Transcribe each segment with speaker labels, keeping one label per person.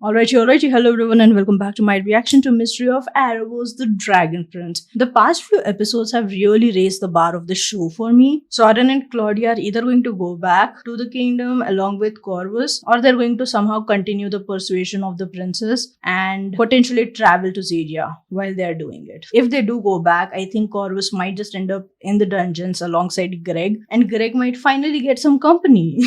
Speaker 1: Alrighty. Hello everyone and welcome back to my reaction to Mystery of Aragos, the Dragon Prince. The past few episodes have really raised the bar of the show for me. Soren and Claudia are either going to go back to the kingdom along with Corvus, or they're going to somehow continue the persuasion of the princess and potentially travel to Zadia while they're doing it. If they do go back, I think Corvus might just end up in the dungeons alongside Greg, and Greg might finally get some company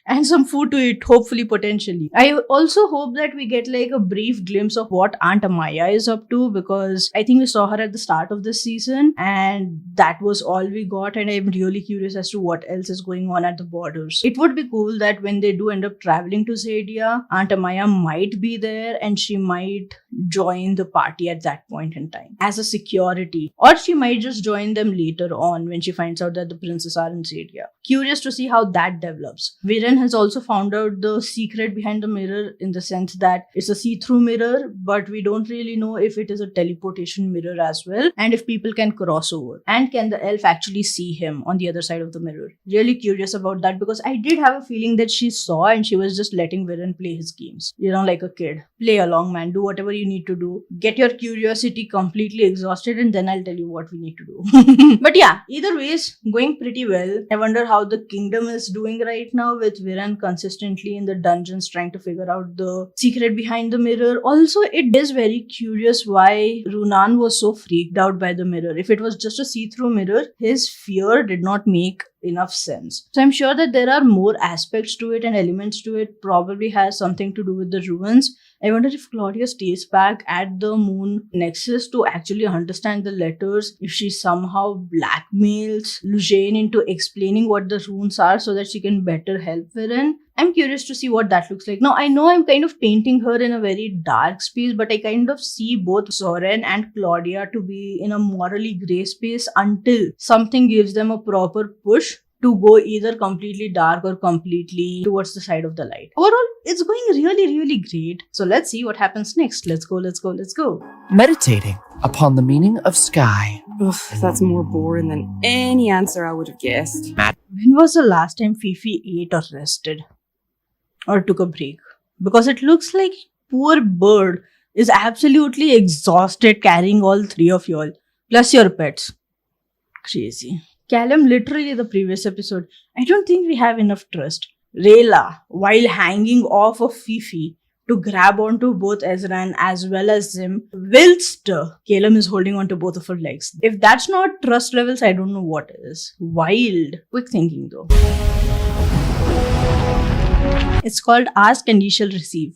Speaker 1: and some food to eat, hopefully, potentially. I also hope that we get like a brief glimpse of what Aunt Amaya is up to, because I think we saw her at the start of this season and that was all we got, and I'm really curious as to what else is going on at the borders. It would be cool that when they do end up traveling to Zadia, Aunt Amaya might be there and she might join the party at that point in time as a security, or she might just join them later on when she finds out that the princes are in Zadia. Curious to see how that develops. Viren has also found out the secret behind the mirror, in the sense that it's a see-through mirror, but we don't really know if it is a teleportation mirror as well, and if people can cross over, and can the elf actually see him on the other side of the mirror. Really curious about that, because I did have a feeling that she saw and she was just letting Viren play his games. Like a kid. Play along, man. Do whatever you need to do. Get your curiosity completely exhausted and then I'll tell you what we need to do. But yeah, either ways, going pretty well. I wonder how the kingdom is doing right now, with Viren consistently in the dungeons trying to figure out the secret behind the mirror. Also, it is very curious why Runan was so freaked out by the mirror. If it was just a see-through mirror, his fear did not make enough sense. So I'm sure that there are more aspects to it and elements to it. Probably has something to do with the ruins. I wonder if Claudia stays back at the moon nexus to actually understand the letters, if she somehow blackmails Lujane into explaining what the runes are so that she can better help Viren. I'm curious to see what that looks like. Now, I know I'm kind of painting her in a very dark space, but I kind of see both Soren and Claudia to be in a morally grey space until something gives them a proper push to go either completely dark or completely towards the side of the light. Overall, it's going really great. So let's see what happens next. Let's go.
Speaker 2: Meditating upon the meaning of sky.
Speaker 3: Ugh, that's more boring than any answer I would have guessed.
Speaker 1: When was the last time Fifi ate or rested? Or took a break? Because it looks like poor bird is absolutely exhausted carrying all three of y'all, plus your pets. Crazy. Callum, literally the previous episode, I don't think we have enough trust. Rayla, while hanging off of Fifi to grab onto both Ezran as well as Zim, whilst Calum is holding onto both of her legs. If that's not trust levels, I don't know what is. Wild. Quick thinking though. It's called Ask and Ye Shall Receive.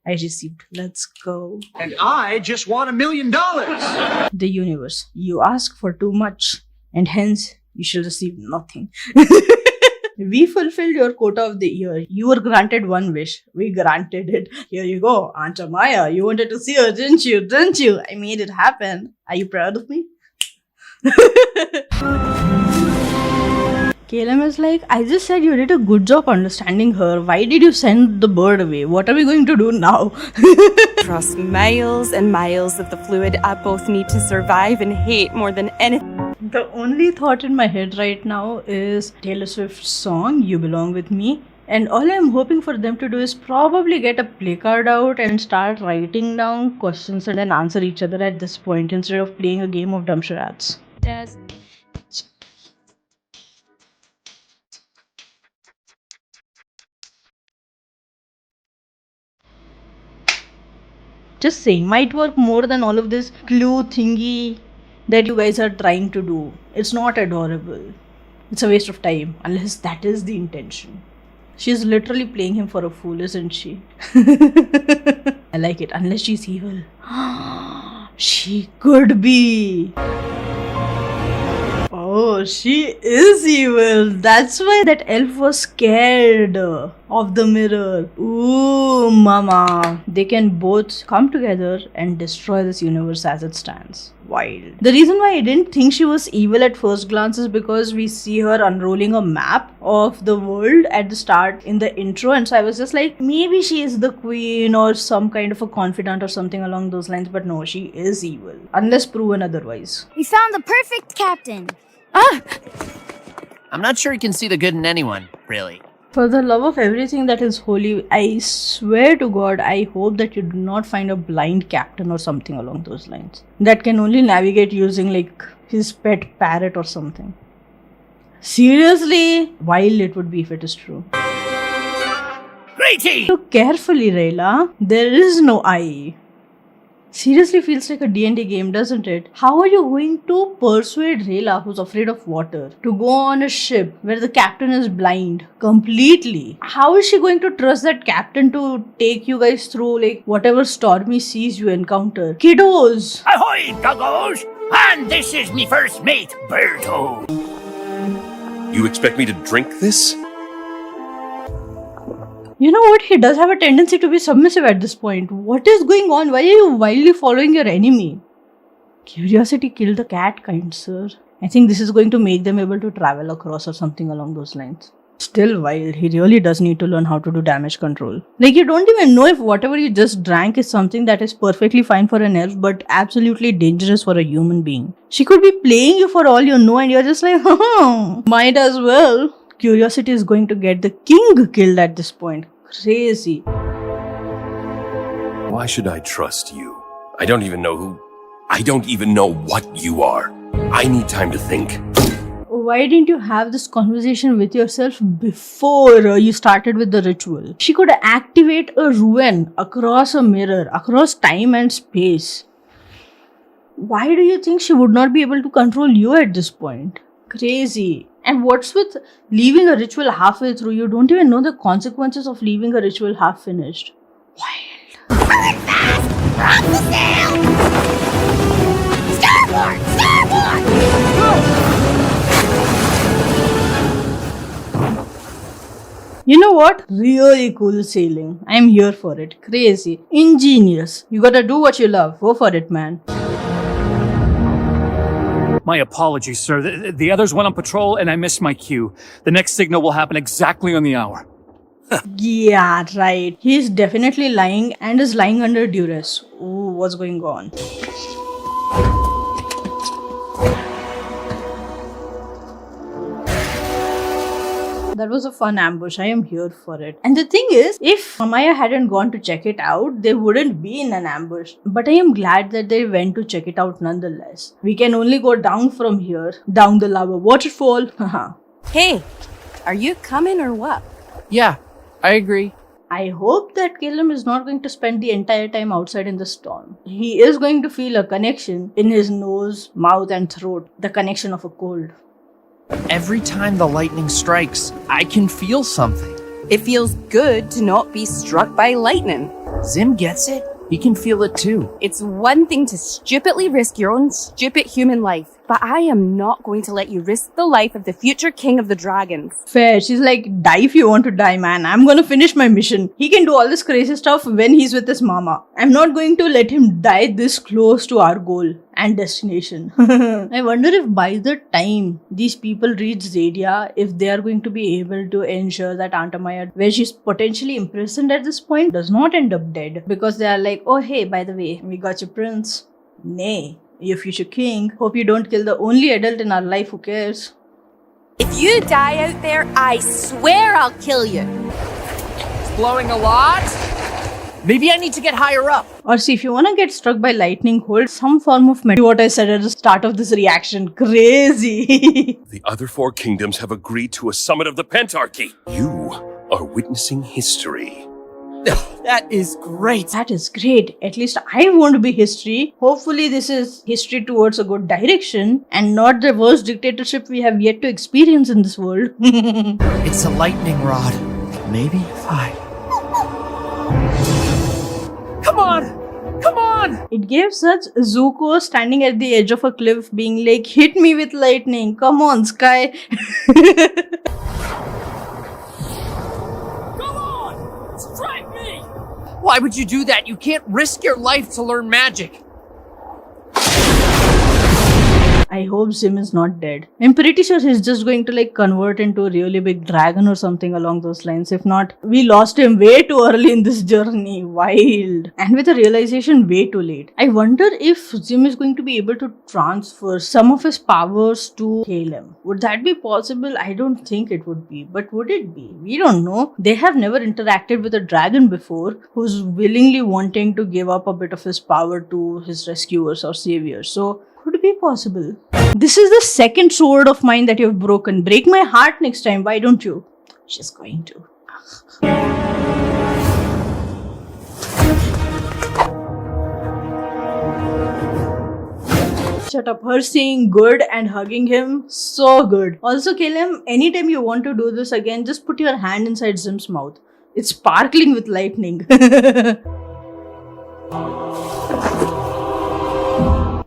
Speaker 1: I received. Let's go.
Speaker 4: And I just won $1 million.
Speaker 1: The universe. You ask for too much, and hence you shall receive nothing. We fulfilled your quota of the year. You were granted one wish. We granted it. Here you go, Aunt Amaya. You wanted to see her, didn't you? I made it happen. Are you proud of me? Caleb is like, I just said you did a good job understanding her. Why did you send the bird away? What are we going to do now?
Speaker 3: Trust miles and miles of the fluid I both need to survive and hate more than anything.
Speaker 1: The only thought in my head right now is Taylor Swift's song, You Belong With Me. And all I'm hoping for them to do is probably get a play card out and start writing down questions and then answer each other at this point instead of playing a game of dumb charades. Just saying, might work more than all of this clue thingy that you guys are trying to do. It's not adorable. It's a waste of time, unless that is the intention. She's literally playing him for a fool, isn't she? I like it, unless she's evil. She could be. Oh, she is evil. That's why that elf was scared of the mirror. Ooh, mama. They can both come together and destroy this universe as it stands. Wild. The reason why I didn't think she was evil at first glance is because we see her unrolling a map of the world at the start in the intro, and so I was just like, maybe she is the queen or some kind of a confidant or something along those lines, but no, she is evil. Unless proven otherwise.
Speaker 5: We found the perfect captain.
Speaker 2: I'm not sure you can see the good in anyone, really.
Speaker 1: For the love of everything that is holy, I swear to God, I hope that you do not find a blind captain or something along those lines that can only navigate using like his pet parrot or something. Seriously, wild it would be if it is true. Look carefully, Rayla. There is no eye. Seriously feels like a D&D game, doesn't it? How are you going to persuade Rayla, who's afraid of water, to go on a ship where the captain is blind completely? How is she going to trust that captain to take you guys through like whatever stormy seas you encounter? Kiddos!
Speaker 5: Ahoy, doggos! And this is me first mate, Berto.
Speaker 6: You expect me to drink this?
Speaker 1: You know what? He does have a tendency to be submissive at this point. What is going on? Why are you wildly following your enemy? Curiosity killed the cat, kind sir. I think this is going to make them able to travel across or something along those lines. Still wild. He really does need to learn how to do damage control. Like, you don't even know if whatever you just drank is something that is perfectly fine for an elf but absolutely dangerous for a human being. She could be playing you for all you know and you're just like, might as well. Curiosity is going to get the king killed at this point. Crazy.
Speaker 6: Why should I trust you? I don't even know what you are. I need time to think.
Speaker 1: Why didn't you have this conversation with yourself before you started with the ritual? She could activate a ruin across a mirror, across time and space. Why do you think she would not be able to control you at this point? Crazy. And what's with leaving a ritual halfway through? You don't even know the consequences of leaving a ritual half finished. Wild.
Speaker 7: Run fast! Rock the sail! Starboard! Starboard!
Speaker 1: You know what? Really cool sailing. I'm here for it. Crazy. Ingenious. You gotta do what you love. Go for it, man.
Speaker 8: My apologies, sir. The others went on patrol and I missed my cue. The next signal will happen exactly on the hour.
Speaker 1: Yeah, right. He's definitely lying and is lying under duress. Ooh, what's going on? That was a fun ambush. I am here for it. And the thing is, if Amaya hadn't gone to check it out, they wouldn't be in an ambush. But I am glad that they went to check it out nonetheless. We can only go down from here, down the lava waterfall.
Speaker 3: Hey, are you coming or what?
Speaker 2: Yeah, I agree.
Speaker 1: I hope that Caleb is not going to spend the entire time outside in the storm. He is going to feel a connection in his nose, mouth and throat. The connection of a cold.
Speaker 2: Every time the lightning strikes, I can feel something.
Speaker 3: It feels good to not be struck by lightning.
Speaker 2: Zim gets it. He can feel it too.
Speaker 3: It's one thing to stupidly risk your own stupid human life, but I am not going to let you risk the life of the future king of the dragons.
Speaker 1: Fair. She's like, die if you want to die, man. I'm gonna finish my mission. He can do all this crazy stuff when he's with his mama. I'm not going to let him die this close to our goal and destination. I wonder if by the time these people reach Zadia, if they are going to be able to ensure that Aunt Amaya, where she's potentially imprisoned at this point, does not end up dead. Because they are like, oh hey, by the way, we got your prince. Nay, your future king. Hope you don't kill the only adult in our life who cares.
Speaker 3: If you die out there, I swear I'll kill you.
Speaker 2: It's blowing a lot. Maybe I need to get higher up.
Speaker 1: Or see, if you want to get struck by lightning, hold some form of what I said at the start of this reaction. Crazy.
Speaker 6: The other four kingdoms have agreed to a summit of the Pentarchy. You are witnessing history.
Speaker 2: That is great.
Speaker 1: That is great. At least I want to be history. Hopefully this is history towards a good direction and not the worst dictatorship we have yet to experience in this world.
Speaker 2: It's a lightning rod. Maybe 5. Come on! Come on!
Speaker 1: It gave such Zuko standing at the edge of a cliff being like, hit me with lightning. Come on, Sky.
Speaker 2: Strike me! Why would you do that? You can't risk your life to learn magic.
Speaker 1: I hope Zim is not dead. I'm pretty sure he's just going to like convert into a really big dragon or something along those lines. If not, we lost him way too early in this journey. Wild. And with the realization way too late. I wonder if Zim is going to be able to transfer some of his powers to Caleb. Would that be possible? I don't think it would be. But would it be? We don't know. They have never interacted with a dragon before who's willingly wanting to give up a bit of his power to his rescuers or saviors. So, could be possible. This is the second sword of mine that you've broken. Break my heart next time, why don't you? She's going to. Shut up. Her saying good and hugging him, so good. Also, Caleb, anytime you want to do this again, just put your hand inside Zim's mouth. It's sparkling with lightning.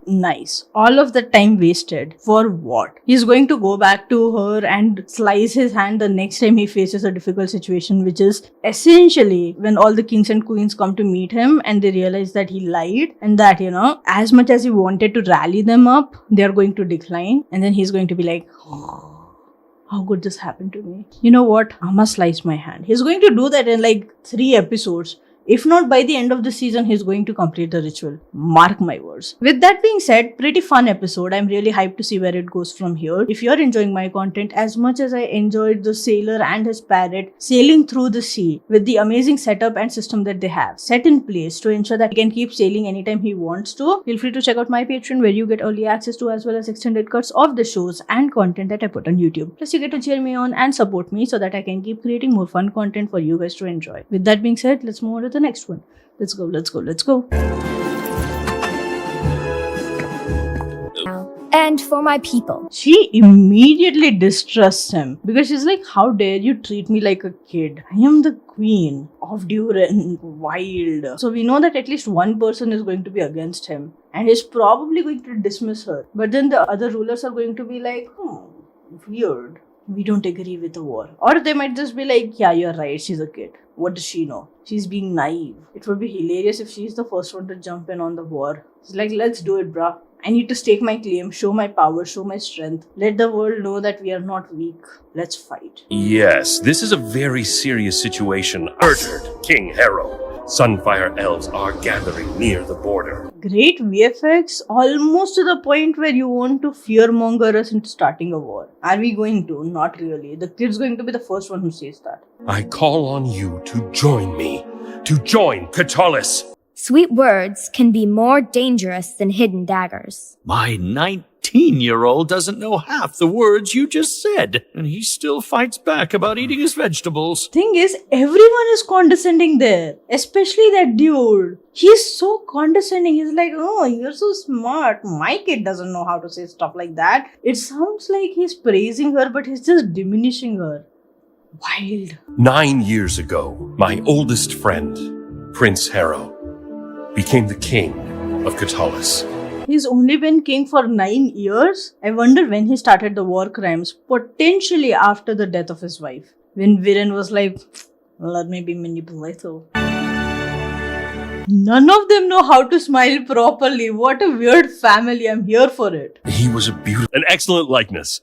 Speaker 1: Nice. All of the time wasted. For what? He's going to go back to her and slice his hand the next time he faces a difficult situation, which is essentially when all the kings and queens come to meet him and they realize that he lied and that, as much as he wanted to rally them up, they are going to decline. And then he's going to be like, how could this happen to me? You know what? I must slice my hand. He's going to do that in like 3 episodes. If not by the end of the season, he's going to complete the ritual. Mark my words. With that being said, pretty fun episode. I'm really hyped to see where it goes from here. If you're enjoying my content as much as I enjoyed the sailor and his parrot sailing through the sea with the amazing setup and system that they have set in place to ensure that he can keep sailing anytime he wants to, feel free to check out my Patreon where you get early access to as well as extended cuts of the shows and content that I put on YouTube. Plus you get to cheer me on and support me so that I can keep creating more fun content for you guys to enjoy. With that being said, let's move on to the next one. Let's go.
Speaker 7: And for my people.
Speaker 1: She immediately distrusts him because she's like, how dare you treat me like a kid? I am the queen of Durin. Wild. So we know that at least one person is going to be against him and he's probably going to dismiss her. But then the other rulers are going to be like, weird. We don't agree with the war. Or they might just be like, yeah, you're right, she's a kid. What does she know? She's being naive. It would be hilarious if she's the first one to jump in on the war. It's like, let's do it, bruh. I need to stake my claim, show my power, show my strength. Let the world know that we are not weak. Let's fight.
Speaker 6: Yes, this is a very serious situation. Murdered King Harrow. Sunfire elves are gathering near the border.
Speaker 1: Great VFX, almost to the point where you want to fearmonger us into starting a war. Are we going to? Not really. The kid's going to be the first one who says that.
Speaker 6: I call on you to join me. To join Catullus.
Speaker 7: Sweet words can be more dangerous than hidden daggers.
Speaker 5: My 19-year-old doesn't know half the words you just said, and he still fights back about eating his vegetables.
Speaker 1: Thing is, everyone is condescending there. Especially that dude. He's so condescending. He's like, oh, you're so smart. My kid doesn't know how to say stuff like that. It sounds like he's praising her, but he's just diminishing her. Wild.
Speaker 6: 9 years ago, my oldest friend, Prince Harrow, became the king of Catullus.
Speaker 1: He's only been king for 9 years? I wonder when he started the war crimes, potentially after the death of his wife. When Viren was like, let me be manipulative. None of them know how to smile properly. What a weird family. I'm here for it.
Speaker 6: He was an excellent likeness.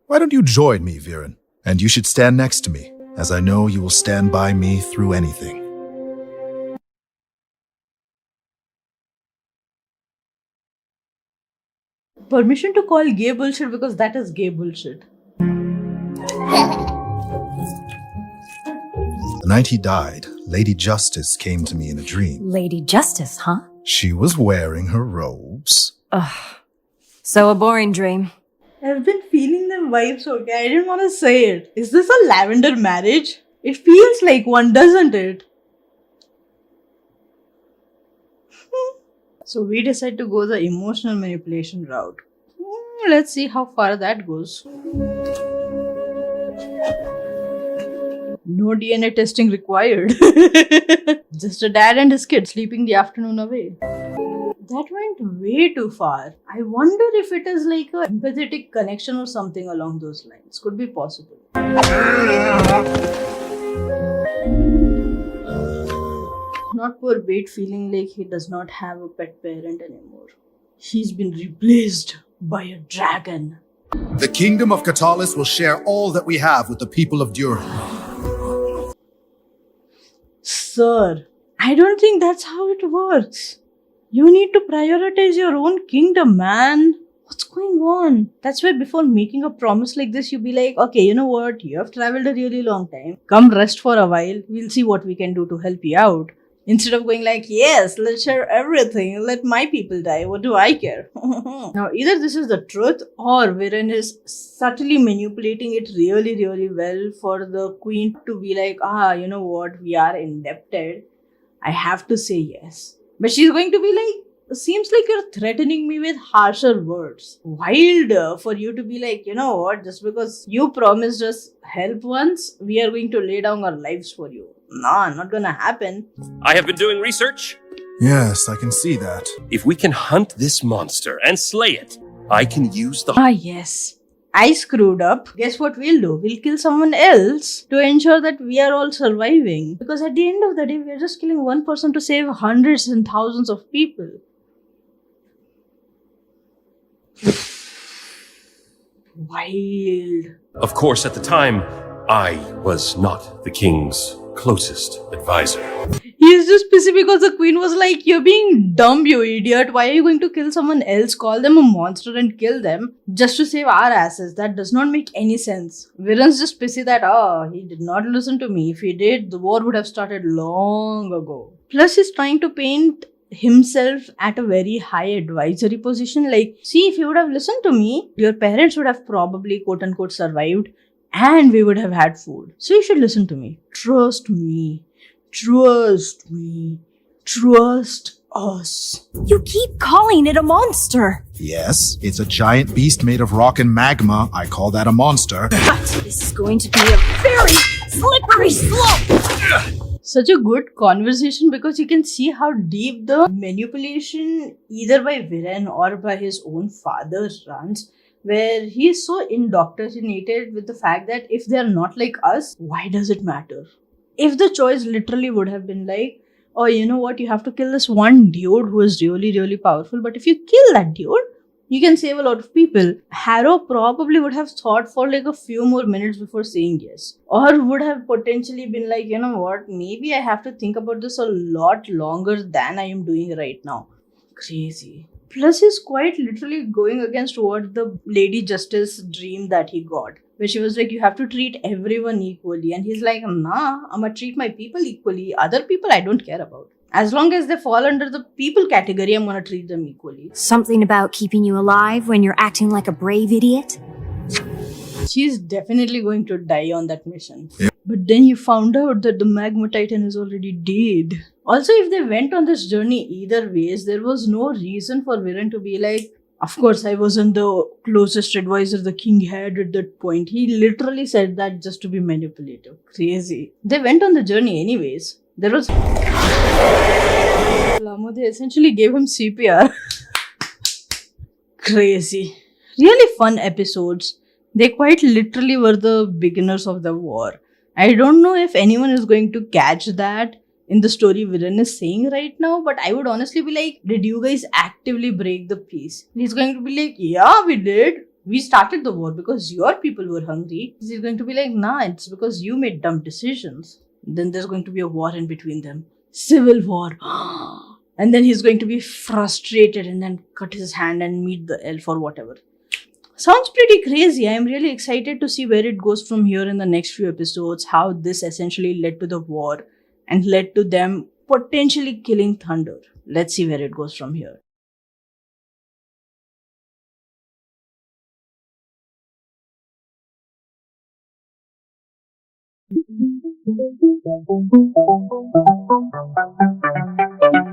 Speaker 9: Why don't you join me, Viren? And you should stand next to me, as I know you will stand by me through anything.
Speaker 1: Permission to call gay bullshit because that is gay bullshit.
Speaker 9: The night he died, Lady Justice came to me in a dream.
Speaker 10: Lady Justice, huh?
Speaker 9: She was wearing her robes.
Speaker 10: Ugh. So a boring dream.
Speaker 1: I've been feeling them vibes, okay? I didn't want to say it. Is this a lavender marriage? It feels like one, doesn't it? So we decide to go the emotional manipulation route. Let's see how far that goes. No DNA testing required. Just a dad and his kid sleeping the afternoon away. That went way too far. I wonder if it is like a empathetic connection or something along those lines. Could be possible. Not not poor Bait feeling like he does not have a pet parent anymore. He's been replaced by a dragon.
Speaker 9: The kingdom of Katalis will share all that we have with the people of Durin.
Speaker 1: Sir, I don't think that's how it works. You need to prioritize your own kingdom, man. What's going on? That's why before making a promise like this, you be like, okay, you know what? You have traveled a really long time. Come rest for a while. We'll see what we can do to help you out. Instead of going like, yes, let's share everything. Let my people die. What do I care? Now, either this is the truth or Viren is subtly manipulating it really, really well for the queen to be like, you know what? We are indebted. I have to say yes. But she's going to be like, seems like you're threatening me with harsher words. Wild for you to be like, you know what? Just because you promised us help once, we are going to lay down our lives for you. Nah, not gonna happen.
Speaker 6: I have been doing research.
Speaker 9: Yes, I can see that.
Speaker 6: If we can hunt this monster and slay it, I can use the...
Speaker 1: Yes. I screwed up. Guess what we'll do? We'll kill someone else to ensure that we are all surviving. Because at the end of the day, we are just killing one person to save hundreds and thousands of people. Wild.
Speaker 6: Of course, at the time, I was not the king's closest advisor.
Speaker 1: He's just pissy because the queen was like, you're being dumb, you idiot. Why are you going to kill someone else, call them a monster and kill them just to save our asses? That does not make any sense. Viren's just pissy that, he did not listen to me. If he did, the war would have started long ago. Plus, he's trying to paint himself at a very high advisory position. Like, see, if you would have listened to me, your parents would have probably quote-unquote survived and we would have had food. So you should listen to me. Trust me. Trust me. Trust us.
Speaker 10: You keep calling it a monster.
Speaker 9: Yes, it's a giant beast made of rock and magma. I call that a monster.
Speaker 10: But this is going to be a very slippery slope.
Speaker 1: Such a good conversation because you can see how deep the manipulation either by Viren or by his own father runs, where he is so indoctrinated with the fact that if they are not like us, why does it matter? If the choice literally would have been like, oh, you know what, you have to kill this one dude who is really, really powerful, but if you kill that dude, you can save a lot of people. Harrow probably would have thought for like a few more minutes before saying yes. Or would have potentially been like, you know what, maybe I have to think about this a lot longer than I am doing right now. Crazy. Plus, he's quite literally going against what the Lady Justice dreamed that he got. Where she was like, you have to treat everyone equally. And he's like, nah, I'm gonna treat my people equally. Other people I don't care about. As long as they fall under the people category, I'm gonna treat them equally.
Speaker 7: Something about keeping you alive when you're acting like a brave idiot?
Speaker 1: She's definitely going to die on that mission. Yep. But then you found out that the Magma Titan is already dead. Also, if they went on this journey either ways, there was no reason for Viren to be like, of course, I wasn't the closest advisor the king had at that point. He literally said that just to be manipulative. Crazy. They went on the journey anyways. There was... Lamo, they essentially gave him CPR. Crazy. Really fun episodes. They quite literally were the beginners of the war. I don't know if anyone is going to catch that in the story Viren is saying right now, but I would honestly be like, did you guys actively break the peace? And he's going to be like, yeah, we did. We started the war because your people were hungry. He's going to be like, nah, it's because you made dumb decisions. Then there's going to be a war in between them. Civil war. And then he's going to be frustrated and then cut his hand and meet the elf or whatever. Sounds pretty crazy. I am really excited to see where it goes from here in the next few episodes, how this essentially led to the war and led to them potentially killing Thunder. Let's see where it goes from here.